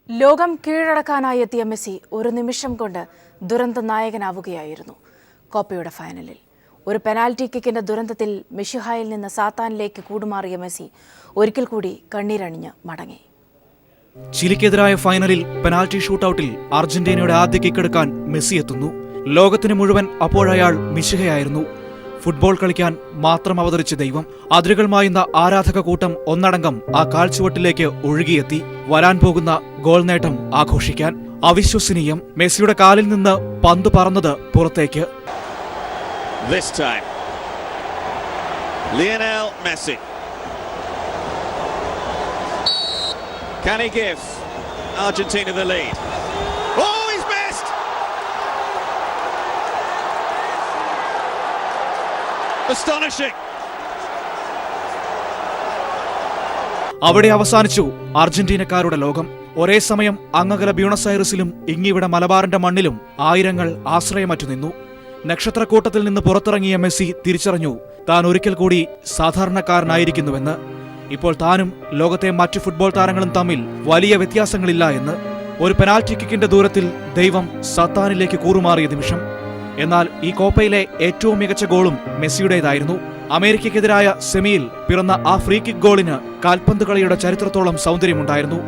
ലോകം കീഴടക്കാനായി എത്തിയ മെസ്സി ഒരു നിമിഷം കൊണ്ട് ദുരന്ത നായകനാവുകയായിരുന്നു. കോപ്പയുടെ ഫൈനലിൽ ഒരു പെനാൽറ്റി കിക്കിന്റെ ദുരന്തത്തിൽ മെഷിഹായിൽ നിന്ന് സാത്താനിലേക്ക് കൂടുമാറിയ മെസ്സി ഒരിക്കൽ കൂടി കണ്ണീരണിഞ്ഞ് മടങ്ങി. ചിലിക്കെതിരായ ഫൈനലിൽ പെനാൽറ്റി ഷൂട്ടൌട്ടിൽ അർജന്റീനയുടെ ആദ്യ കിക്കെടുക്കാൻ മെസ്സി എത്തുന്നു. ലോകത്തിന് മുഴുവൻ അപ്പോഴയാൾ മിശിഹയായിരുന്നു. ഫുട്ബോൾ കളിക്കാൻ മാത്രം അവതരിച്ച ദൈവം. അതിരുകൾ മായുന്ന ആരാധക കൂട്ടം ഒന്നടങ്കം ആ കാൽച്ചുവട്ടിലേക്ക് ഒഴുകിയെത്തി. വരാൻ പോകുന്ന ഗോൾ നേട്ടം ആഘോഷിക്കാൻ. അവിശ്വസനീയം. മെസ്സിയുടെ കാലിൽ നിന്ന് പന്ത് പറന്നത് പുറത്തേക്ക്. This time, Lionel Messi. Can he give Argentina the lead? Oh, he's missed! Astonishing! അവിടെ അവസാനിച്ചു അർജന്റീനക്കാരുടെ ലോകം. ഒരേ സമയം അങ്ങകല ബ്യൂണസ് ഐറിസിലും ഇങ്ങിവിടെ മലബാറിന്റെ മണ്ണിലും ആയിരങ്ങൾ ആശ്രയമറ്റു നിന്നു. നക്ഷത്രക്കൂട്ടത്തിൽ നിന്ന് പുറത്തിറങ്ങിയ മെസ്സി തിരിച്ചറിഞ്ഞു താൻ ഒരിക്കൽ കൂടി സാധാരണക്കാരനായിരിക്കുന്നുവെന്ന്. ഇപ്പോൾ താനും ലോകത്തെ മറ്റു ഫുട്ബോൾ താരങ്ങളും തമ്മിൽ വലിയ വ്യത്യാസങ്ങളില്ല എന്ന്. ഒരു പെനാൽറ്റി കിക്കിന്റെ ദൂരത്തിൽ ദൈവം സത്താനിലേക്ക് കൂറുമാറിയ നിമിഷം. എന്നാൽ ഈ കോപ്പയിലെ ഏറ്റവും മികച്ച ഗോളും മെസ്സിയുടേതായിരുന്നു. അമേരിക്കയ്ക്കെതിരായ സെമിയിൽ പിറന്ന ആ ഫ്രീ കിക്ക് ഗോളിന് കാൽപന്ത് കളിയുടെ ചരിത്രത്തോളം സൗന്ദര്യമുണ്ടായിരുന്നു.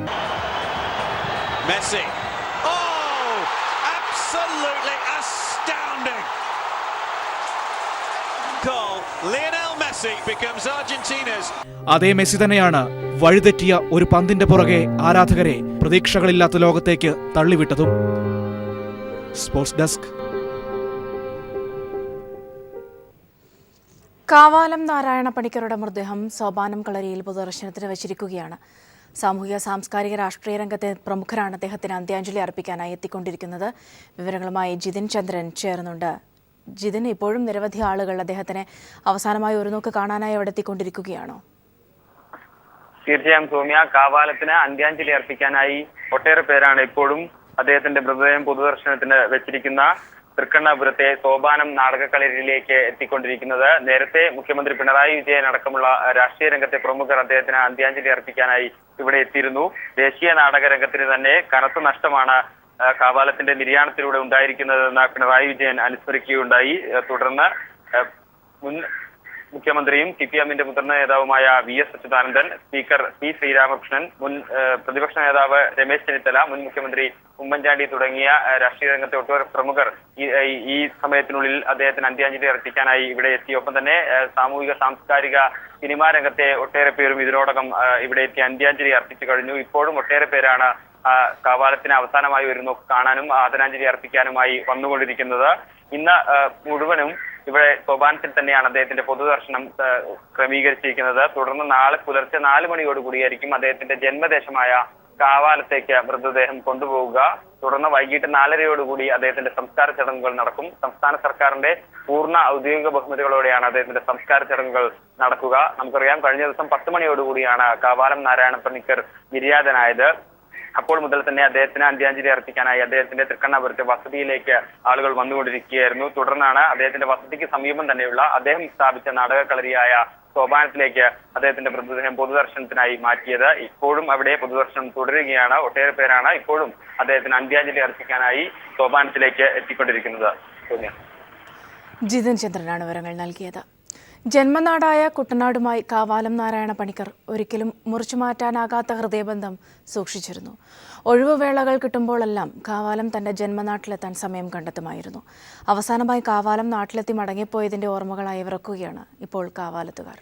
അതേ മെസ്സി തന്നെയാണ് വഴിതെറ്റിയ ഒരു പന്തിന്റെ പുറകെ ആരാധകരെ പ്രതീക്ഷകളില്ലാത്ത ലോകത്തേക്ക് തള്ളിവിട്ടതും. Sports desk. കാവാലം നാരായണ പണിക്കരുടെ മൃതദേഹം സോപാനം കളരിയിൽ പൊതുദർശനത്തിന് വച്ചിരിക്കുകയാണ്. സാമൂഹിക സാംസ്കാരിക രാഷ്ട്രീയ രംഗത്തെ പ്രമുഖരാണ് അദ്ദേഹത്തിന് അന്ത്യാഞ്ജലി അർപ്പിക്കാനായി എത്തിക്കൊണ്ടിരിക്കുന്നത്. വിവരങ്ങളുമായി ജിതിൻ ചന്ദ്രൻ ചേർന്നുണ്ട്. ജിതിൻ, ഇപ്പോഴും നിരവധി ആളുകൾ അദ്ദേഹത്തിനെ അവസാനമായി ഒരു നോക്ക് കാണാനായി അവിടെ എത്തിക്കൊണ്ടിരിക്കുകയാണോ? തീർച്ചയായും സൗമ്യ, കാവാലത്തിന് അന്ത്യാഞ്ജലി അർപ്പിക്കാനായി ഒട്ടേറെ പേരാണ് ഇപ്പോഴും അദ്ദേഹത്തിന്റെ മൃതദേഹം പൊതുദർശനത്തിന് വെച്ചിരിക്കുന്ന തൃക്കണ്ണപുരത്തെ സോപാനം നാടകക്കളരിയിലേക്ക് എത്തിക്കൊണ്ടിരിക്കുന്നത്. നേരത്തെ മുഖ്യമന്ത്രി പിണറായി വിജയൻ അടക്കമുള്ള രാഷ്ട്രീയ രംഗത്തെ പ്രമുഖർ അദ്ദേഹത്തിന് അന്ത്യാഞ്ജലി അർപ്പിക്കാനായി ഇവിടെ എത്തിയിരുന്നു. ദേശീയ നാടക രംഗത്തിന് തന്നെ കനത്ത നഷ്ടമാണ് കാവാലത്തിന്റെ നിര്യാണത്തിലൂടെ ഉണ്ടായിരിക്കുന്നതെന്ന് പിണറായി വിജയൻ അനുസ്മരിക്കുകയുണ്ടായി. തുടർന്ന് മുൻ മുഖ്യമന്ത്രിയും CPM-ന്റെ മുതിർന്ന നേതാവുമായ VS Achuthanandan, speaker P Sreeramakrishnan, മുൻ പ്രതിപക്ഷ നേതാവ് രമേശ് ചെന്നിത്തല, മുൻ മുഖ്യമന്ത്രി ഉമ്മൻചാണ്ടി തുടങ്ങിയ രാഷ്ട്രീയ രംഗത്തെ ഒട്ടേറെ പ്രമുഖർ ഈ സമയത്തിനുള്ളിൽ അദ്ദേഹത്തിന് അന്ത്യാഞ്ജലി അർപ്പിക്കാനായി ഇവിടെ എത്തി. ഒപ്പം തന്നെ സാമൂഹിക സാംസ്കാരിക സിനിമാ രംഗത്തെ ഒട്ടേറെ പേരും ഇതിനോടകം ഇവിടെ എത്തി അന്ത്യാഞ്ജലി അർപ്പിച്ചു കഴിഞ്ഞു. ഇപ്പോഴും ഒട്ടേറെ പേരാണ് കാവാലത്തിന് അവസാനമായി ഒരു നോക്ക് കാണാനും ആദരാഞ്ജലി അർപ്പിക്കാനുമായി വന്നുകൊണ്ടിരിക്കുന്നത്. ഇന്ന് മുഴുവനും ഇവിടെ സോപാനത്തിൽ തന്നെയാണ് അദ്ദേഹത്തിന്റെ പൊതുദർശനം ക്രമീകരിച്ചിരിക്കുന്നത്. തുടർന്ന് നാളെ പുലർച്ചെ 4 മണിയോടുകൂടിയായിരിക്കും അദ്ദേഹത്തിന്റെ ജന്മദേശമായ കാവാലത്തേക്ക് മൃതദേഹം കൊണ്ടുപോവുക. തുടർന്ന് വൈകിട്ട് 4:30 അദ്ദേഹത്തിന്റെ സംസ്കാര ചടങ്ങുകൾ നടക്കും. സംസ്ഥാന സർക്കാരിന്റെ പൂർണ്ണ ഔദ്യോഗിക ബഹുമതികളോടെയാണ് അദ്ദേഹത്തിന്റെ സംസ്കാര ചടങ്ങുകൾ നടക്കുക. നമുക്കറിയാം, കഴിഞ്ഞ ദിവസം 10 മണിയോടുകൂടിയാണ് കാവാലം നാരായണ പണിക്കർ നിര്യാതനായത്. അപ്പോൾ മുതൽ തന്നെ അദ്ദേഹത്തിന് അന്ത്യാഞ്ജലി അർപ്പിക്കാനായി അദ്ദേഹത്തിന്റെ തൃക്കണ്ണപുരത്തെ വസതിയിലേക്ക് ആളുകൾ വന്നുകൊണ്ടിരിക്കുകയായിരുന്നു. തുടർന്നാണ് അദ്ദേഹത്തിന്റെ വസതിക്ക് സമീപം തന്നെയുള്ള അദ്ദേഹം സ്ഥാപിച്ച നാടകക്കളരിയായ സോപാനത്തിലേക്ക് അദ്ദേഹത്തിന്റെ മൃതദേഹം പൊതുദർശനത്തിനായി മാറ്റിയത്. ഇപ്പോഴും അവിടെ പൊതുദർശനം തുടരുകയാണ്. ഒട്ടേറെ പേരാണ് ഇപ്പോഴും അദ്ദേഹത്തിന് അന്ത്യാഞ്ജലി അർപ്പിക്കാനായി സോപാനത്തിലേക്ക് എത്തിക്കൊണ്ടിരിക്കുന്നത്. ജിതിൻ ചന്ദ്രനാണ് വിവരങ്ങൾ നൽകിയത്. ജന്മനാടായ കുട്ടനാടുമായി കാവാലം നാരായണ പണിക്കർ ഒരിക്കലും മുറിച്ചു മാറ്റാനാകാത്ത ഹൃദയബന്ധം സൂക്ഷിച്ചിരുന്നു. ഒഴിവുവേളകൾ കിട്ടുമ്പോഴെല്ലാം കാവാലം തന്റെ ജന്മനാട്ടിലെത്താൻ സമയം കണ്ടെത്തുമായിരുന്നു. അവസാനമായി കാവാലം നാട്ടിലെത്തി മടങ്ങിപ്പോയതിന്റെ ഓർമ്മകളായി വിറക്കുകയാണ് ഇപ്പോൾ കാവാലത്തുകാർ.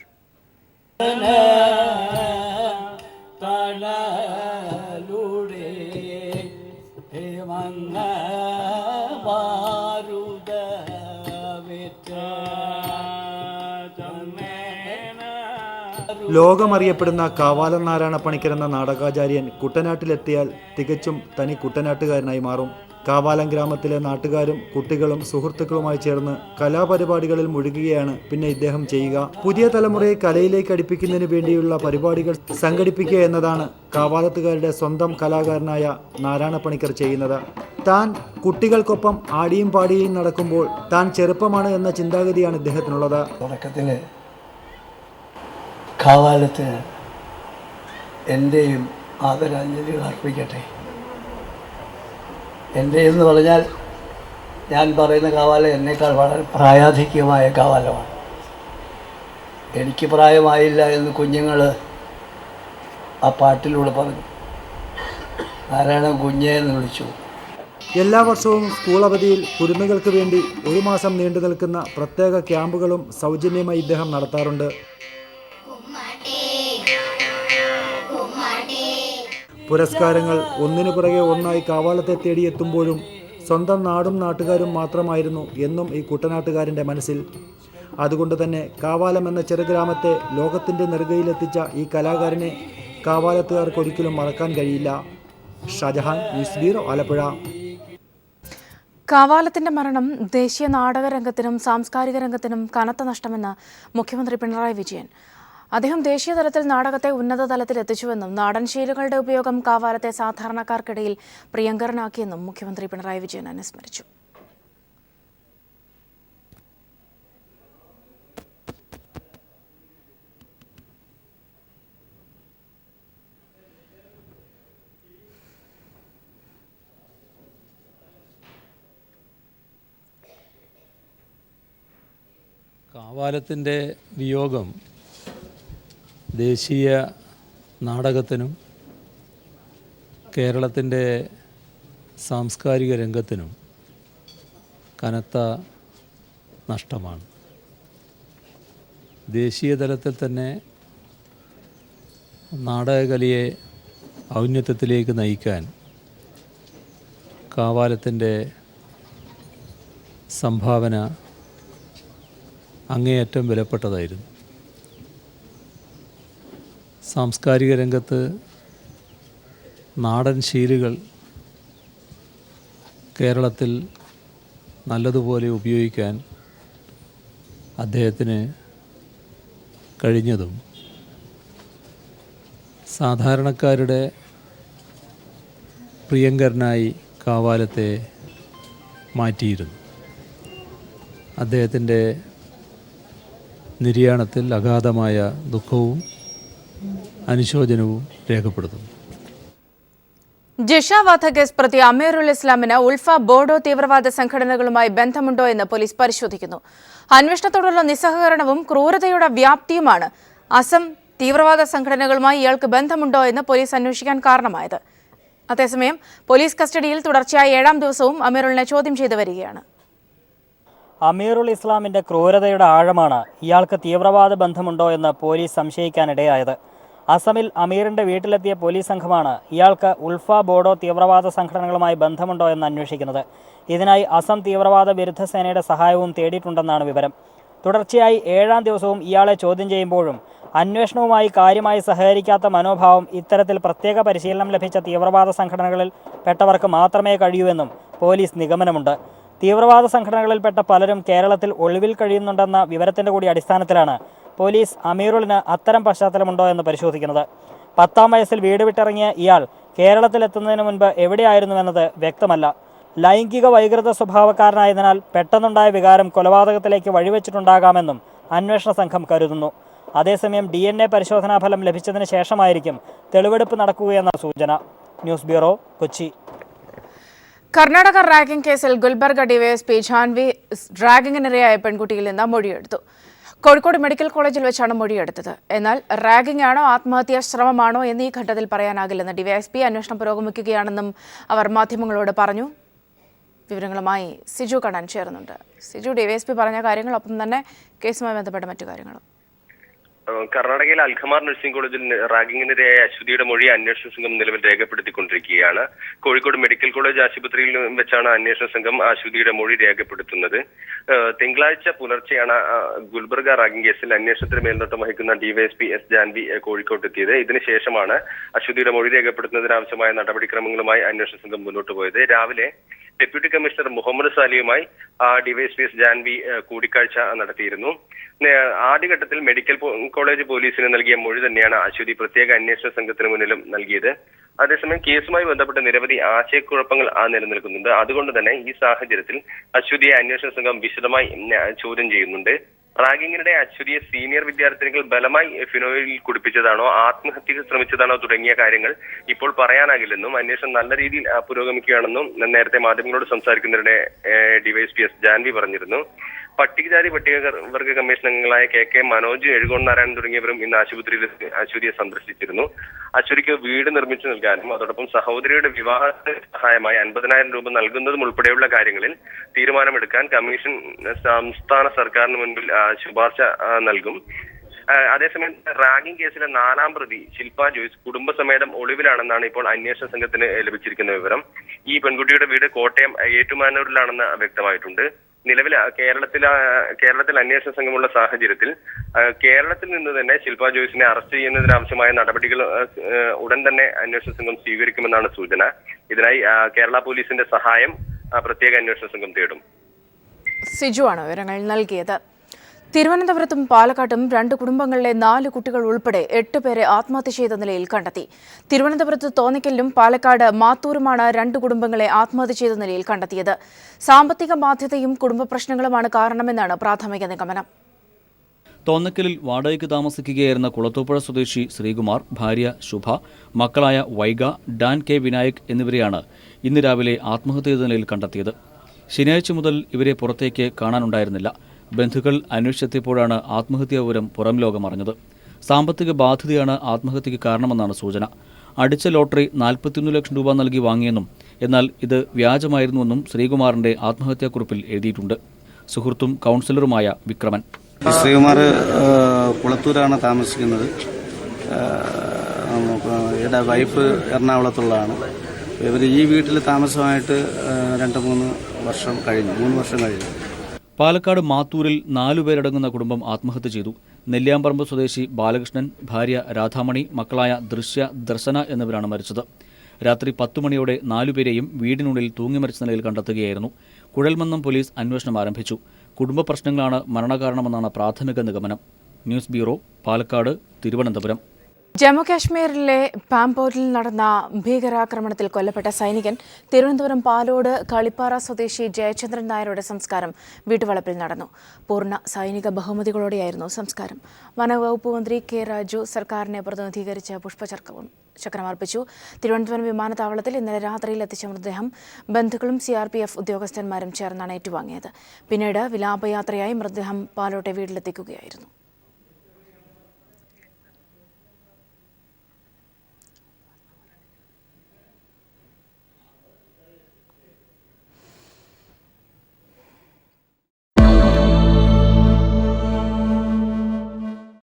ലോകമറിയപ്പെടുന്ന കാവാലം നാരായണ പണിക്കർ എന്ന നാടകാചാര്യൻ കുട്ടനാട്ടിലെത്തിയാൽ തികച്ചും തനി കുട്ടനാട്ടുകാരനായി മാറും. കാവാലം ഗ്രാമത്തിലെ നാട്ടുകാരും കുട്ടികളും സുഹൃത്തുക്കളുമായി ചേർന്ന് കലാപരിപാടികളിൽ മുഴുകുകയാണ് പിന്നെ ഇദ്ദേഹം ചെയ്യുക. പുതിയ തലമുറയെ കലയിലേക്ക് അടുപ്പിക്കുന്നതിന് വേണ്ടിയുള്ള പരിപാടികൾ സംഘടിപ്പിക്കുക എന്നതാണ് കാവാലത്തുകാരുടെ സ്വന്തം കലാകാരനായ നാരായണ പണിക്കർ ചെയ്യുന്നത്. താൻ കുട്ടികൾക്കൊപ്പം ആടിയും പാടിയും നടക്കുമ്പോൾ താൻ ചെറുപ്പമാണ് എന്ന ചിന്താഗതിയാണ് ഇദ്ദേഹത്തിനുള്ളത്. കാവാലത്തിന് എൻ്റെയും ആദരാഞ്ജലികൾ അർപ്പിക്കട്ടെ. എൻ്റെ എന്ന് പറഞ്ഞാൽ ഞാൻ പറയുന്ന കാവാലം എന്നേക്കാൾ വളരെ പ്രായാധിക്യമായ കാവാലമാണ്. എനിക്ക് പ്രായമായില്ല എന്ന് കുഞ്ഞുങ്ങൾ ആ പാട്ടിലൂടെ പറഞ്ഞു. നാരായണൻ കുഞ്ഞേ എന്ന് വിളിച്ചു. എല്ലാ വർഷവും സ്കൂൾ അവധിയിൽ കുരുന്നുകൾക്ക് വേണ്ടി 1 മാസം നീണ്ടു നിൽക്കുന്ന പ്രത്യേക ക്യാമ്പുകളും സൗജന്യമായി ഇദ്ദേഹം നടത്താറുണ്ട്. പുരസ്കാരങ്ങൾ ഒന്നിനു പുറകെ ഒന്നായി കാവാലത്തെ തേടിയെത്തുമ്പോഴും സ്വന്തം നാടും നാട്ടുകാരും മാത്രമായിരുന്നു എന്നും ഈ കുട്ടനാട്ടുകാരൻ്റെ മനസ്സിൽ. അതുകൊണ്ട് തന്നെ കാവാലം എന്ന ചെറുഗ്രാമത്തെ ലോകത്തിൻ്റെ നെറുകയിലെത്തിച്ച ഈ കലാകാരനെ കാവാലത്തുകാർക്ക് ഒരിക്കലും മറക്കാൻ കഴിയില്ല. Shajahan, news bureau, Alappuzha. കാവാലത്തിന്റെ മരണം ദേശീയ നാടകരംഗത്തിനും സാംസ്കാരിക രംഗത്തിനും കനത്ത നഷ്ടമെന്ന് മുഖ്യമന്ത്രി പിണറായി വിജയൻ. അദ്ദേഹം ദേശീയ തലത്തിൽ നാടകത്തെ ഉന്നത തലത്തിൽ എത്തിച്ചുവെന്നും നാടൻ ശീലുകളുടെ ഉപയോഗം കാവാലത്തെ സാധാരണക്കാർക്കിടയിൽ പ്രിയങ്കരനാക്കിയെന്നും മുഖ്യമന്ത്രി പിണറായി വിജയൻ അനുസ്മരിച്ചു. കാവാലത്തിൻ്റെ വിയോഗം ദേശീയ നാടകത്തിനും കേരളത്തിൻ്റെ സാംസ്കാരിക രംഗത്തിനും കനത്ത നഷ്ടമാണ്. ദേശീയ തലത്തിൽ തന്നെ നാടകകലയെ ഔന്നത്യത്തിലേക്ക് നയിക്കാൻ കാവാലത്തിൻ്റെ സംഭാവന അങ്ങേയറ്റം വിലപ്പെട്ടതായിരുന്നു. സാംസ്കാരിക രംഗത്ത് നാടൻ ശീലുകൾ കേരളത്തിൽ നല്ലതുപോലെ ഉപയോഗിക്കാൻ അദ്ദേഹത്തിന് കഴിഞ്ഞതും സാധാരണക്കാരുടെ പ്രിയങ്കരനായി കാവാലത്തെ മാറ്റിയിരുന്നു. അദ്ദേഹത്തിൻ്റെ നിര്യാണത്തിൽ അഗാധമായ ദുഃഖവും അനുശോചനവും രേഖപ്പെടുത്തുന്നു. ജിഷ വധക്കേസ് പ്രതി അമീറുൽ ഇസ്ലാമിന് ഉൾഫ ബോഡോ തീവ്രവാദ സംഘടനകളുമായി ബന്ധമുണ്ടോ എന്ന് പോലീസ് പരിശോധിക്കുന്നു. അന്വേഷണത്തോടുള്ള നിസ്സഹകരണവും ക്രൂരതയുടെ വ്യാപ്തിയുമാണ് അസം തീവ്രവാദ സംഘടനകളുമായി ഇയാൾക്ക് ബന്ധമുണ്ടോ എന്ന് പോലീസ് അന്വേഷിക്കാൻ കാരണമായത്. അതേസമയം പോലീസ് കസ്റ്റഡിയിൽ തുടർച്ചയായ 7ാം ദിവസവും അമീറുലിനെ ചോദ്യം ചെയ്തു വരികയാണ്. അമീറുൽ ഇസ്ലാമിൻ്റെ ക്രൂരതയുടെ ആഴമാണ് ഇയാൾക്ക് തീവ്രവാദ ബന്ധമുണ്ടോ എന്ന് പോലീസ് സംശയിക്കാനിടയായത്. അസമിൽ അമീറിൻ്റെ വീട്ടിലെത്തിയ പോലീസ് സംഘമാണ് ഇയാൾക്ക് ഉൾഫ ബോഡോ തീവ്രവാദ സംഘടനകളുമായി ബന്ധമുണ്ടോ എന്ന് അന്വേഷിക്കുന്നത്. ഇതിനായി അസം തീവ്രവാദ വിരുദ്ധ സേനയുടെ സഹായവും തേടിയിട്ടുണ്ടെന്നാണ് വിവരം. തുടർച്ചയായി 7ാം ദിവസവും ഇയാളെ ചോദ്യം ചെയ്യുമ്പോഴും അന്വേഷണവുമായി കാര്യമായി സഹകരിക്കാത്ത മനോഭാവം ഇത്തരത്തിൽ പ്രത്യേക പരിശീലനം ലഭിച്ച തീവ്രവാദ സംഘടനകളിൽ പെട്ടവർക്ക് മാത്രമേ കഴിയൂവെന്നും പോലീസ് നിഗമനമുണ്ട്. തീവ്രവാദ സംഘടനകളിൽപ്പെട്ട പലരും കേരളത്തിൽ ഒളിവിൽ കഴിയുന്നുണ്ടെന്ന വിവരത്തിൻ്റെ കൂടി അടിസ്ഥാനത്തിലാണ് പോലീസ് അമീറുലിന് അത്തരം പശ്ചാത്തലമുണ്ടോ എന്ന് പരിശോധിക്കുന്നത്. 10ാം വയസ്സിൽ വീട് വിട്ടിറങ്ങിയ ഇയാൾ കേരളത്തിലെത്തുന്നതിന് മുൻപ് എവിടെയായിരുന്നുവെന്നത് വ്യക്തമല്ല. ലൈംഗിക വൈകൃത സ്വഭാവക്കാരനായതിനാൽ പെട്ടെന്നുണ്ടായ വികാരം കൊലപാതകത്തിലേക്ക് വഴിവെച്ചിട്ടുണ്ടാകാമെന്നും അന്വേഷണ സംഘം കരുതുന്നു. അതേസമയം DNA പരിശോധനാ ഫലം ലഭിച്ചതിന് ശേഷമായിരിക്കും തെളിവെടുപ്പ് നടക്കുകയെന്ന സൂചന. News bureau, Kochi. Karnataka ragging കേസിൽ ഗുൽബർഗ ഡിവൈഎസ്പി ജാൻവി റാഗിങ്ങിനിരയായ പെൺകുട്ടിയിൽ നിന്ന് മൊഴിയെടുത്തു. കോഴിക്കോട് മെഡിക്കൽ കോളേജിൽ വെച്ചാണ് മൊഴിയെടുത്തത്. എന്നാൽ റാഗിംഗ് ആണോ ആത്മഹത്യാ ശ്രമമാണോ എന്ന് ഈ ഘട്ടത്തിൽ പറയാനാകില്ലെന്ന് ഡിവൈഎസ്പി അന്വേഷണം പുരോഗമിക്കുകയാണെന്നും അവർ മാധ്യമങ്ങളോട് പറഞ്ഞു. വിവരങ്ങളുമായി സിജു കണ്ണൻ ചേർന്നുണ്ട്. സിജു, ഡിവൈഎസ്പി പറഞ്ഞ കാര്യങ്ങളൊപ്പം തന്നെ കേസുമായി ബന്ധപ്പെട്ട മറ്റു കാര്യങ്ങളും. കർണാടകയിലെ അൽഖമാർ നഴ്സിംഗ് കോളേജിൽ റാഗിങ്ങിനിരയായ അശ്വതിയുടെ മൊഴി അന്വേഷണ സംഘം നിലവിൽ രേഖപ്പെടുത്തിക്കൊണ്ടിരിക്കുകയാണ്. കോഴിക്കോട് മെഡിക്കൽ കോളേജ് ആശുപത്രിയിൽ വെച്ചാണ് അന്വേഷണ സംഘം അശ്വതിയുടെ മൊഴി രേഖപ്പെടുത്തുന്നത്. തിങ്കളാഴ്ച പുലർച്ചെയാണ് ഗുൽബർഗ റാഗിംഗ് കേസിൽ അന്വേഷണത്തിന് മേൽനോട്ടം വഹിക്കുന്ന ഡിവൈഎസ്പി എസ് ജാൻവി കോഴിക്കോട്ടെത്തിയത്. ഇതിനുശേഷമാണ് അശ്വതിയുടെ മൊഴി രേഖപ്പെടുത്തുന്നതിനാവശ്യമായ നടപടിക്രമങ്ങളുമായി അന്വേഷണ സംഘം മുന്നോട്ട് പോയത്. രാവിലെ ഡെപ്യൂട്ടി കമ്മീഷണർ മുഹമ്മദ് സാലിയുമായി ഡിവൈഎസ്പി എസ് ജാൻവി കൂടിക്കാഴ്ച നടത്തിയിരുന്നു. ആദ്യഘട്ടത്തിൽ മെഡിക്കൽ കോളേജ് പോലീസിന് നൽകിയ മൊഴി തന്നെയാണ് അശ്വതി പ്രത്യേക അന്വേഷണ സംഘത്തിന് മുന്നിലും നൽകിയത്. അതേസമയം കേസുമായി ബന്ധപ്പെട്ട നിരവധി ആശയക്കുഴപ്പങ്ങൾ നിലനിൽക്കുന്നുണ്ട്. അതുകൊണ്ട് തന്നെ ഈ സാഹചര്യത്തിൽ അശ്വതിയെ അന്വേഷണ സംഘം വിശദമായി ചോദ്യം ചെയ്യുന്നുണ്ട്. റാഗിങ്ങിനിടെ അശ്വതിയെ സീനിയർ വിദ്യാർത്ഥിനികൾ ബലമായി ഫിനോയിൽ കുടിപ്പിച്ചതാണോ, ആത്മഹത്യക്ക് ശ്രമിച്ചതാണോ തുടങ്ങിയ കാര്യങ്ങൾ ഇപ്പോൾ പറയാനാകില്ലെന്നും അന്വേഷണം നല്ല രീതിയിൽ പുരോഗമിക്കുകയാണെന്നും നേരത്തെ മാധ്യമങ്ങളോട് സംസാരിക്കുന്നതിനിടെ ഡിവൈഎസ്പി എസ് ജാൻവി പറഞ്ഞിരുന്നു. പട്ടികജാതി പട്ടികവർഗ കമ്മീഷൻ അംഗങ്ങളായ KK മനോജ്, എഴുകോൺ നാരായണൻ തുടങ്ങിയവരും ഇന്ന് ആശുപത്രിയിൽ അശ്വതിയെ സന്ദർശിച്ചിരുന്നു. അശ്വതിക്ക് വീട് നിർമ്മിച്ചു നൽകാനും അതോടൊപ്പം സഹോദരിയുടെ വിവാഹത്തിന് സഹായമായി 50,000 രൂപ നൽകുന്നതും ഉൾപ്പെടെയുള്ള കാര്യങ്ങളിൽ തീരുമാനമെടുക്കാൻ കമ്മീഷൻ സംസ്ഥാന സർക്കാരിന് മുൻപിൽ ശുപാർശ നൽകും. അതേസമയം റാഗിംഗ് കേസിലെ 4ാം പ്രതി ശില്പ ജോയ്സ് കുടുംബസമേതം ഒളിവിലാണെന്നാണ് ഇപ്പോൾ അന്വേഷണ സംഘത്തിന് ലഭിച്ചിരിക്കുന്ന വിവരം. ഈ പെൺകുട്ടിയുടെ വീട് കോട്ടയം ഏറ്റുമാനൂരിലാണെന്ന് വ്യക്തമായിട്ടുണ്ട്. നിലവിൽ കേരളത്തിൽ അന്വേഷണ സംഘമുള്ള സാഹചര്യത്തിൽ കേരളത്തിൽ നിന്ന് തന്നെ ശില്പ ജോയ്സിനെ അറസ്റ്റ് ചെയ്യുന്നതിനാവശ്യമായ നടപടികൾ ഉടൻ തന്നെ അന്വേഷണ സംഘം സ്വീകരിക്കുമെന്നാണ് സൂചന. ഇതിനായി കേരള പോലീസിന്റെ സഹായം പ്രത്യേക അന്വേഷണ സംഘം തേടും. സിജുവാണ് വിവരങ്ങൾ നൽകിയത്. തിരുവനന്തപുരത്തും പാലക്കാട്ടും 2 കുടുംബങ്ങളിലെ 4 കുട്ടികൾ ഉൾപ്പെടെ 8 പേരെ ആത്മഹത്യ ചെയ്ത നിലയിൽ കണ്ടെത്തി. തിരുവനന്തപുരത്ത് തോന്നിക്കലിലും പാലക്കാട് മാത്തൂരുമാണ് 2 കുടുംബങ്ങളെ ആത്മഹത്യ ചെയ്ത നിലയിൽ കണ്ടെത്തിയത്. സാമ്പത്തിക ബാധ്യതയും കുടുംബ പ്രശ്നങ്ങളുമാണ് കാരണമെന്നാണ് പ്രാഥമിക നിഗമനം. തോന്നക്കലിൽ വാടകയ്ക്ക് താമസിക്കുകയായിരുന്ന കുളത്തൂപ്പുഴ സ്വദേശി ശ്രീകുമാർ, ഭാര്യ ശുഭ, മക്കളായ വൈഗ, ഡാൻ കെ വിനായക് എന്നിവരെയാണ് ഇന്ന് രാവിലെ ആത്മഹത്യ ചെയ്ത നിലയിൽ കണ്ടെത്തിയത്. ശനിയാഴ്ച മുതൽ ഇവരെ പുറത്തേക്ക് കാണാനുണ്ടായിരുന്നില്ല. ബന്ധുക്കൾ അന്വേഷിച്ചെത്തിയപ്പോഴാണ് ആത്മഹത്യാ വിവരം പുറം ലോകം അറിഞ്ഞത്. സാമ്പത്തിക ബാധ്യതയാണ് ആത്മഹത്യയ്ക്ക് കാരണമെന്നാണ് സൂചന. അടിച്ച ലോട്ടറി 41 ലക്ഷം രൂപ നൽകി വാങ്ങിയെന്നും എന്നാൽ ഇത് വ്യാജമായിരുന്നുവെന്നും ശ്രീകുമാറിന്റെ ആത്മഹത്യാക്കുറിപ്പിൽ എഴുതിയിട്ടുണ്ട്. സുഹൃത്തും കൗൺസിലറുമായ വിക്രമൻ: ശ്രീകുമാർ കുളത്തൂരാണ് താമസിക്കുന്നത്. ഇവിടെ വൈഫ് എറണാകുളത്തുള്ളതാണ്. ഇവർ ഈ വീട്ടിൽ താമസമായിട്ട് 3 വർഷം കഴിഞ്ഞു. പാലക്കാട് മാത്തൂരിൽ 4 പേരടങ്ങുന്ന കുടുംബം ആത്മഹത്യ ചെയ്തു. നെല്ലിയാമ്പറമ്പ് സ്വദേശി ബാലകൃഷ്ണൻ, ഭാര്യ രാധാമണി, മക്കളായ ദൃശ്യ, ദർശന എന്നിവരാണ് മരിച്ചത്. രാത്രി 10 മണിയോടെ 4 പേരെയും വീടിനുള്ളിൽ തൂങ്ങി മരിച്ച നിലയിൽ കണ്ടെത്തുകയായിരുന്നു. കുഴൽമന്നം പോലീസ് അന്വേഷണം ആരംഭിച്ചു. കുടുംബ പ്രശ്നങ്ങളാണ് മരണകാരണമെന്നാണ് പ്രാഥമിക നിഗമനം. News bureau, Palakkad, Thiruvananthapuram. ജമ്മുകാശ്മീരിലെ പാംപോരിൽ നടന്ന ഭീകരാക്രമണത്തിൽ കൊല്ലപ്പെട്ട സൈനികൻ തിരുവനന്തപുരം പാലോട് കളിപ്പാറ സ്വദേശി ജയചന്ദ്രൻ നായരുടെ സംസ്കാരം വീട്ടുവളപ്പിൽ നടന്നു. പൂർണ്ണ സൈനിക ബഹുമതികളോടെയായിരുന്നു സംസ്കാരം. വനവകുപ്പ് മന്ത്രി കെ രാജു സർക്കാരിനെ പ്രതിനിധീകരിച്ച് പുഷ്പചക്രമർപ്പിച്ചു. തിരുവനന്തപുരം വിമാനത്താവളത്തിൽ ഇന്നലെ രാത്രിയിൽ എത്തിച്ച മൃതദേഹം ബന്ധുക്കളും CRPF ഉദ്യോഗസ്ഥന്മാരും ചേർന്നാണ് ഏറ്റുവാങ്ങിയത്. പിന്നീട് വിലാപയാത്രയായി മൃതദേഹം പാലോട്ടെ വീട്ടിലെത്തിക്കുകയായിരുന്നു.